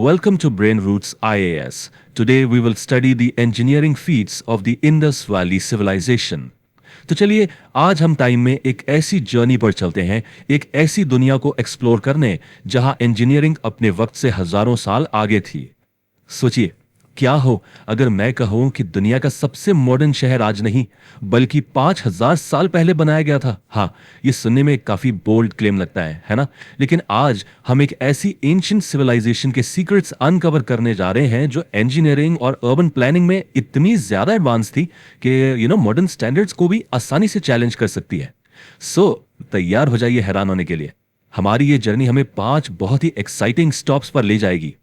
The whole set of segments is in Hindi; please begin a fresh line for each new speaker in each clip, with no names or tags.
Welcome to Brain Roots IAS. Today we will study the engineering feats of the Indus Valley Civilization. तो चलिए आज हम टाइम में एक ऐसी जर्नी पर चलते हैं, एक ऐसी दुनिया को एक्सप्लोर करने जहां इंजीनियरिंग अपने वक्त से हजारों साल आगे थी। सोचिए क्या हो अगर मैं कहूं कि दुनिया का सबसे मॉडर्न शहर आज नहीं बल्कि 5000 साल पहले बनाया गया था। हाँ, ये सुनने में काफी बोल्ड क्लेम लगता है ना? लेकिन आज हम एक ऐसी एंशिएंट सिविलाइजेशन के सीक्रेट्स अनकवर करने जा रहे हैं जो इंजीनियरिंग और अर्बन प्लानिंग में इतनी ज्यादा एडवांस थी कि मॉडर्न स्टैंडर्ड्स को भी आसानी से चैलेंज कर सकती है। तैयार हो जाइए हैरान होने के लिए। हमारी ये जर्नी हमें 5 बहुत ही एक्साइटिंग स्टॉप्स पर ले जाएगी।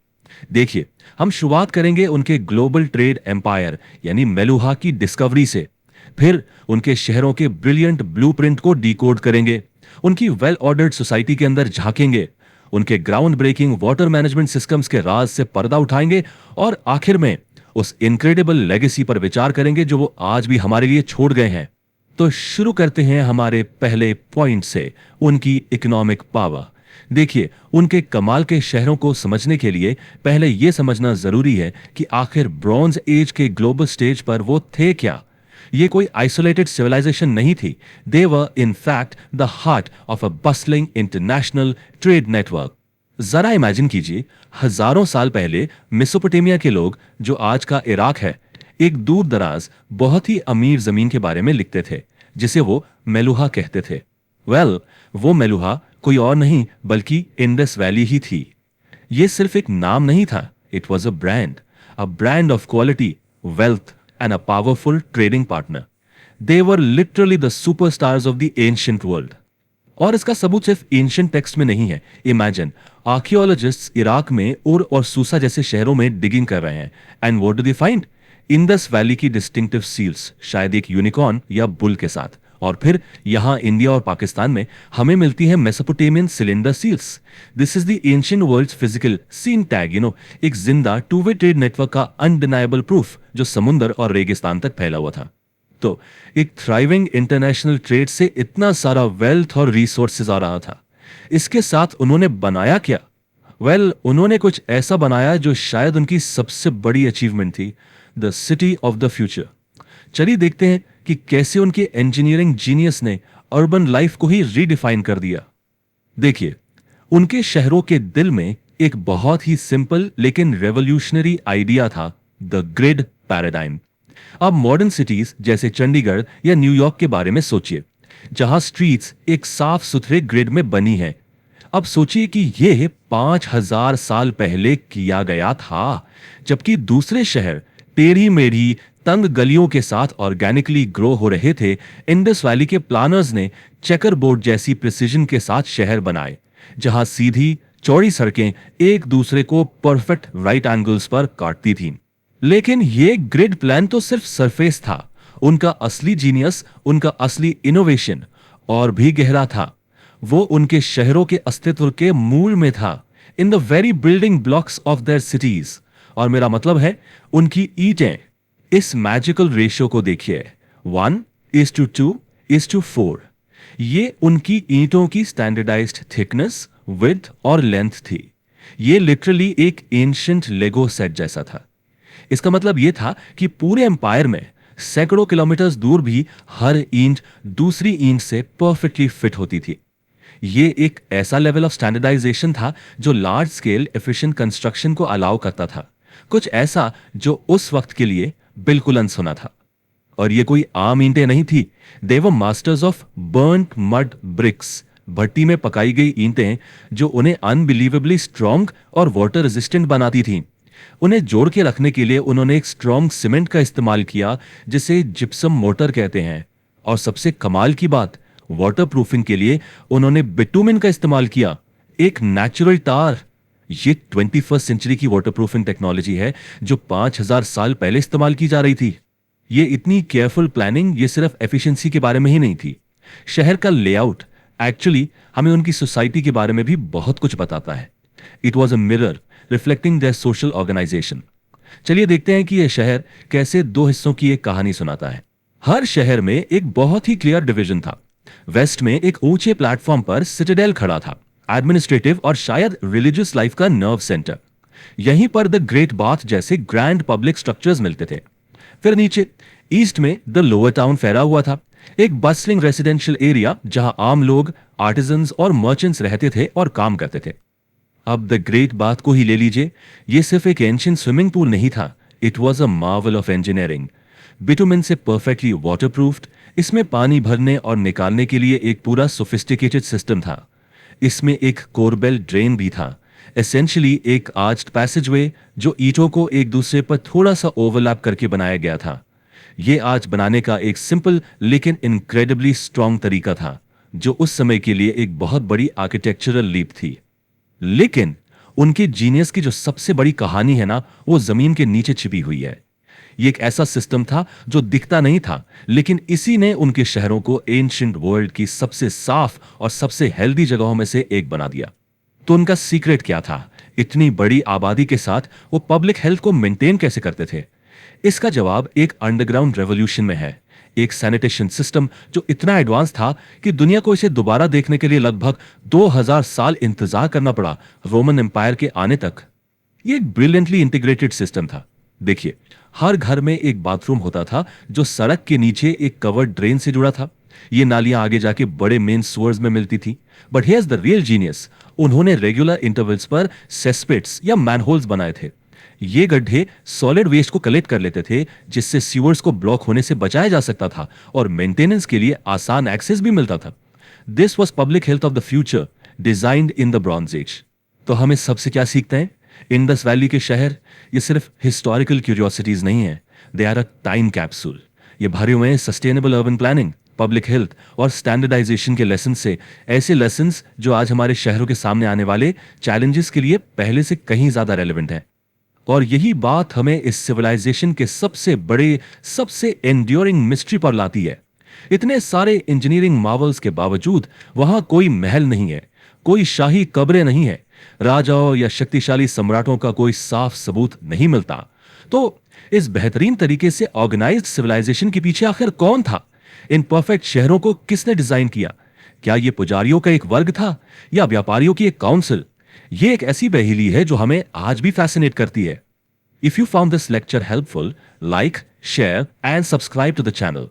देखिए, हम शुरुआत करेंगे उनके ग्लोबल ट्रेड एम्पायर यानी मेलुहा की डिस्कवरी से। फिर उनके शहरों के ब्रिलियंट ब्लूप्रिंट को डिकोड करेंगे, उनकी वेल ऑर्डर्ड सोसाइटी के अंदर झांकेंगे, उनके groundbreaking water management systems के राज से पर्दा उठाएंगे और आखिर में उस इनक्रेडिबल लेगेसी पर विचार करेंगे जो वो आज भी हमारे लिए छोड़ गए हैं। तो शुरू करते हैं हमारे पहले पॉइंट से, उनकी इकोनॉमिक पावर। देखिए, उनके कमाल के शहरों को समझने के लिए पहले यह समझना जरूरी है कि आखिर ब्रॉन्ज एज के ग्लोबल स्टेज पर वो थे क्या। ये कोई आइसोलेटेड सिविलाइजेशन नहीं थी। They were in fact the heart of a bustling international trade network. जरा इमेजिन कीजिए, हजारों साल पहले मेसोपोटामिया के लोग, जो आज का इराक है, एक दूर दराज बहुत ही अमीर जमीन के बारे में लिखते थे जिसे वो मेलुहा कहते थे। वो मेलुहा कोई और नहीं बल्कि इंडस वैली ही थी। ये सिर्फ एक नाम नहीं था, it was a brand of quality, wealth and a powerful trading partner. They were literally the superstars of the ancient world. और इसका सबूत सिर्फ एंशिएंट टेक्स्ट में नहीं है। इमेजिन, आर्कियोलॉजिस्ट्स इराक में उर और सूसा जैसे शहरों में डिगिंग कर रहे हैं, and what do they find? Indus valley की डिस्टिंक्टिव सील्स, शायद एक यूनिकॉर्न या बुल के साथ। और फिर यहां इंडिया और पाकिस्तान में हमें मिलती है Mesopotamian cylinder seals. This is the ancient world's physical scene tag, एक जिंदा टू वे ट्रेड नेटवर्क का अनडिनाइबल प्रूफ जो समुद्र और रेगिस्तान तक फैला हुआ था। तो एक थ्राइविंग इंटरनेशनल ट्रेड से इतना सारा वेल्थ और रिसोर्सेज आ रहा था। इसके साथ उन्होंने बनाया क्या? उन्होंने कुछ ऐसा बनाया जो शायद उनकी सबसे बड़ी अचीवमेंट थी, the city of the future. चलिए देखते हैं कि कैसे उनके इंजीनियरिंग जीनियस ने अर्बन लाइफ को ही रीडिफाइन कर दिया। देखिए, उनके शहरों के दिल में एक बहुत ही सिंपल लेकिन रेवोल्यूशनरी आइडिया था, द ग्रिड पैराडाइम। अब मॉडर्न सिटीज जैसे चंडीगढ़ या न्यूयॉर्क के बारे में सोचिए, जहां स्ट्रीट्स एक साफ सुथरे ग्रिड में बनी है। अब सोचिए कि यह 5000 साल पहले किया गया था, जबकि दूसरे शहर टेढ़ी मेढ़ी तंग गलियों के साथ ऑर्गेनिकली ग्रो हो रहे थे। इंडस वैली के प्लानर्स ने चेकर बोर्ड जैसी प्रिसिजन के साथ शहर बनाए, जहां सीधी चौड़ी सड़कें एक दूसरे को परफेक्ट राइट एंगल्स पर काटती थीं। लेकिन यह ग्रिड प्लान तो सिर्फ सरफेस था। उनका असली जीनियस, उनका असली इनोवेशन और भी गहरा था। वो उनके शहरों के अस्तित्व के मूल में था, in the very building blocks of their cities. और मेरा मतलब है उनकी ईंटें। इस मैजिकल रेशियो को देखिए, 1:2:4। ये उनकी ईंटों की स्टैंडर्डाइज्ड थिकनेस, विड्थ और लेंथ थी। ये लिटरली एक एंशिएंट लेगो सेट जैसा था। इसका मतलब यह था कि पूरे एम्पायर में सैकड़ों किलोमीटर्स दूर भी हर ईंट दूसरी ईंट से परफेक्टली फिट होती थी। ये एक ऐसा लेवल ऑफ स्टैंडर्डाइजेशन था जो लार्ज स्केल एफिशिएंट कंस्ट्रक्शन को अलाउ करता था, कुछ ऐसा जो उस वक्त के लिए बिल्कुल अनसुना था। और ये कोई आम ईंटें नहीं थी, they were masters of burnt mud bricks, भट्टी में पकाई गई ईंटें जो उन्हें अनबिलीवेबली स्ट्रॉन्ग और वाटर रेजिस्टेंट बनाती थीं। उन्हें जोड़ के रखने के लिए उन्होंने एक स्ट्रॉन्ग सीमेंट का इस्तेमाल किया जिसे जिप्सम मोर्टर कहते हैं। और सबसे कमाल की बात, वाटर प्रूफिंग के लिए उन्होंने बिटुमिन का इस्तेमाल किया, एक नेचुरल टार। ये 21st सेंचुरी की वाटरप्रूफिंग टेक्नोलॉजी है जो 5000 साल पहले इस्तेमाल की जा रही थी। ये इतनी केयरफुल प्लानिंग ये सिर्फ एफिशिएंसी के बारे में ही नहीं थी, शहर का लेआउट एक्चुअली हमें उनकी सोसाइटी के बारे में भी बहुत कुछ बताता है। It was a mirror reflecting their social organisation. चलिए देखते हैं कि यह शहर कैसे 2 हिस्सों की एक कहानी सुनाता है। हर शहर में एक बहुत ही क्लियर डिवीजन था। वेस्ट में एक ऊंचे प्लेटफॉर्म पर सिटाडेल खड़ा था, एडमिनिस्ट्रेटिव और शायद रिलीजियस लाइफ का नर्व सेंटर। यहीं पर द ग्रेट बाथ जैसे ग्रैंड पब्लिक स्ट्रक्चर्स मिलते थे। फिर नीचे ईस्ट में द लोअर टाउन फैला हुआ था, एक बस्लिंग रेसिडेंशियल एरिया जहां आम लोग, आर्टिजन्स और मर्चेंट्स रहते थे और काम करते थे। अब द ग्रेट बाथ को ही ले लीजिए, ये सिर्फ एक एंशिएंट स्विमिंग पूल नहीं था, it was a Marvel of engineering. Bitumen से परफेक्टली वाटरप्रूफ्ड, इसमें पानी भरने और निकालने के लिए एक पूरा सोफिस्टिकेटेड सिस्टम था। इसमें एक कोरबेल ड्रेन भी था, एसेंशियली एक आर्च्ड पैसेजवे जो ईंटों को एक दूसरे पर थोड़ा सा ओवरलैप करके बनाया गया था। ये आर्च बनाने का एक सिंपल लेकिन इनक्रेडिबली स्ट्रॉन्ग तरीका था, जो उस समय के लिए एक बहुत बड़ी आर्किटेक्चरल लीप थी। लेकिन उनके जीनियस की जो सबसे बड़ी कहानी है ना, वो जमीन के नीचे छिपी हुई है। ये एक ऐसा सिस्टम था जो दिखता नहीं था, लेकिन इसी ने उनके शहरों को एंशिएंट वर्ल्ड की सबसे साफ और सबसे हेल्दी जगहों में से एक बना दिया। तो उनका सीक्रेट क्या था? इतनी बड़ी आबादी के साथ वो पब्लिक हेल्थ को मेंटेन कैसे करते थे? इसका जवाब एक अंडरग्राउंड रेवोल्यूशन में है, एक सैनिटेशन सिस्टम जो इतना एडवांस था कि दुनिया को इसे दोबारा देखने के लिए लगभग 2000 साल इंतजार करना पड़ा, रोमन एम्पायर के आने तक। ये एक ब्रिलियंटली इंटीग्रेटेड सिस्टम था। देखिए, हर घर में एक बाथरूम होता था जो सड़क के नीचे एक कवर्ड ड्रेन से जुड़ा था। ये नालियां आगे जाके बड़े मेन सुअर्स में मिलती थी। But here's the real genius, उन्होंने रेगुलर इंटरवल्स पर सेस्पिट्स या मैनहोल्स बनाए थे। ये गड्ढे सॉलिड वेस्ट को कलेक्ट कर लेते थे, जिससे सीवर्स को ब्लॉक होने से बचाया जा सकता था और मेंटेनेंस के लिए आसान एक्सेस भी मिलता था। This was public health of the future designed in the bronze age. तो हम इस सबसे क्या सीखते हैं? इंडस वैली के शहर ये सिर्फ हिस्टोरिकल क्यूरियोसिटीज नहीं है, they are a time capsule. ये भरे हुए हैं sustainable urban planning, public health और स्टैंडर्डाइजेशन के लेसन से, ऐसे लेसन्स जो आज हमारे शहरों के सामने आने वाले चैलेंजेस के लिए पहले से कहीं ज्यादा रेलेवेंट है। और यही बात हमें इस सिविलाइजेशन के सबसे बड़े, सबसे एंड्योरिंग मिस्ट्री पर लाती है। इतने सारे इंजीनियरिंग मार्वल्स के बावजूद वहां कोई महल नहीं है, कोई शाही कब्रें नहीं है, राजाओं या शक्तिशाली सम्राटों का कोई साफ सबूत नहीं मिलता। तो इस बेहतरीन तरीके से ऑर्गेनाइज्ड सिविलाइजेशन के पीछे आखिर कौन था? इन परफेक्ट शहरों को किसने डिजाइन किया? क्या यह पुजारियों का एक वर्ग था या व्यापारियों की एक काउंसिल? ये एक ऐसी पहेली है जो हमें आज भी फैसिनेट करती है। If you found this lecture helpful, like, share and subscribe to the channel.